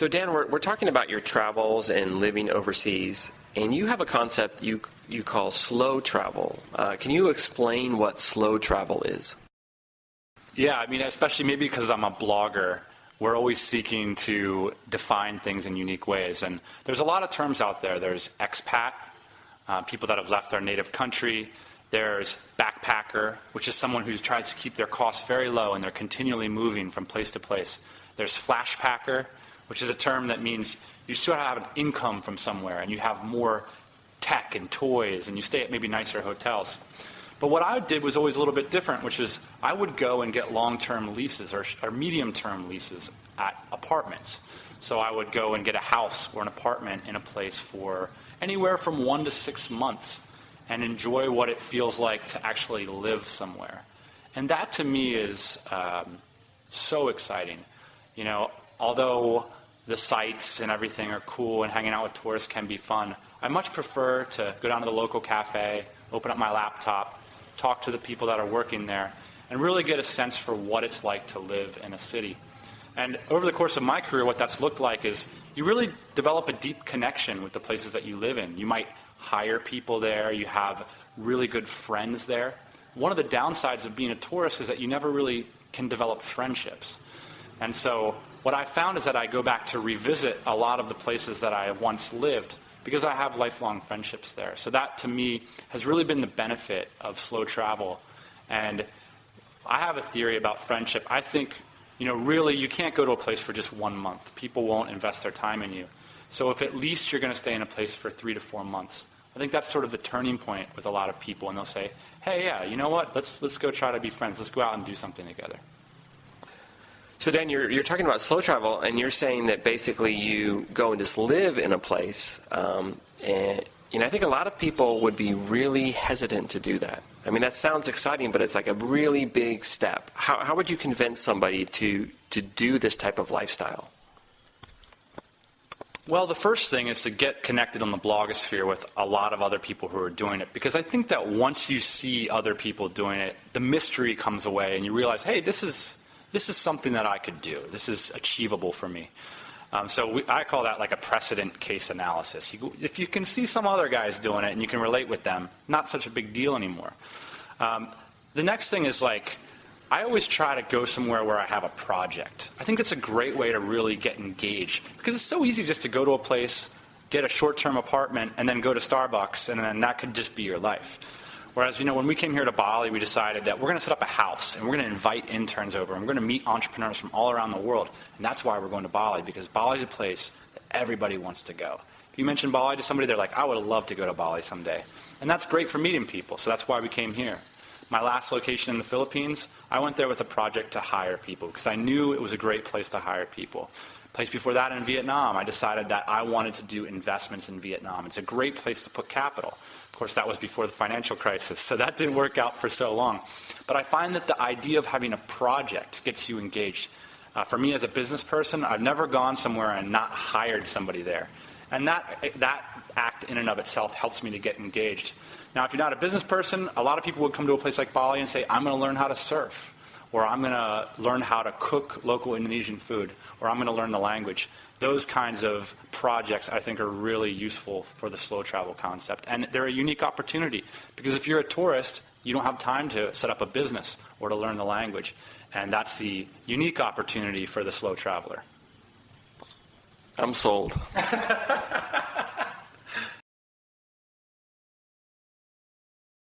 So Dan, we're talking about your travels and living overseas, and you have a concept you call slow travel. Can you explain what slow travel is? Yeah, I mean, especially maybe because I'm a blogger, we're always seeking to define things in unique ways. And there's a lot of terms out there. There's expat, people that have left their native country. There's backpacker, which is someone who tries to keep their costs very low and they're continually moving from place to place. There's flashpacker, which is a term that means you still have an income from somewhere and you have more tech and toys and you stay at maybe nicer hotels. But what I did was always a little bit different, which is I would go and get long-term leases or medium-term leases at apartments. So I would go and get a house or an apartment in a place for anywhere from 1 to 6 months and enjoy what it feels like to actually live somewhere. And that to me is so exciting. You know, although the sights and everything are cool and hanging out with tourists can be fun, I much prefer to go down to the local cafe, open up my laptop, talk to the people that are working there, and really get a sense for what it's like to live in a city. And over the course of my career, what that's looked like is you really develop a deep connection with the places that you live in. You might hire people there. You have really good friends there. One of the downsides of being a tourist is that you never really can develop friendships. And so what I found is that I go back to revisit a lot of the places that I once lived because I have lifelong friendships there. So that, to me, has really been the benefit of slow travel. And I have a theory about friendship. I think, you know, really you can't go to a place for just 1 month. People won't invest their time in you. So if at least you're going to stay in a place for 3 to 4 months, I think that's sort of the turning point with a lot of people. And they'll say, hey, yeah, you know what? Let's go try to be friends. Let's go out and do something together. So Dan, you're talking about slow travel, and you're saying that basically you go and just live in a place. And you know, I think a lot of people would be really hesitant to do that. I mean, that sounds exciting, but it's like a really big step. How would you convince somebody to do this type of lifestyle? Well, the first thing is to get connected on the blogosphere with a lot of other people who are doing it. Because I think that once you see other people doing it, the mystery comes away and you realize, hey, this is something that I could do. This is achievable for me. I call that like a precedent case analysis. If you can see some other guys doing it and you can relate with them, not such a big deal anymore. The next thing is like, I always try to go somewhere where I have a project. I think that's a great way to really get engaged because it's so easy just to go to a place, get a short-term apartment, and then go to Starbucks, and then that could just be your life. Whereas, you know, when we came here to Bali, we decided that we're going to set up a house and we're going to invite interns over and we're going to meet entrepreneurs from all around the world. And that's why we're going to Bali, because Bali is a place that everybody wants to go. If you mention Bali to somebody, they're like, I would love to go to Bali someday. And that's great for meeting people, so that's why we came here. My last location in the Philippines, I went there with a project to hire people because I knew it was a great place to hire people. Place before that in Vietnam, I decided that I wanted to do investments in Vietnam. It's a great place to put capital. Of course, that was before the financial crisis, so that didn't work out for so long. But I find that the idea of having a project gets you engaged. For me as a business person, I've never gone somewhere and not hired somebody there. And that act in and of itself helps me to get engaged. Now, if you're not a business person, a lot of people would come to a place like Bali and say, I'm going to learn how to surf, or I'm going to learn how to cook local Indonesian food, or I'm going to learn the language. Those kinds of projects, I think, are really useful for the slow travel concept. And they're a unique opportunity, because if you're a tourist, you don't have time to set up a business or to learn the language. And that's the unique opportunity for the slow traveler. I'm sold.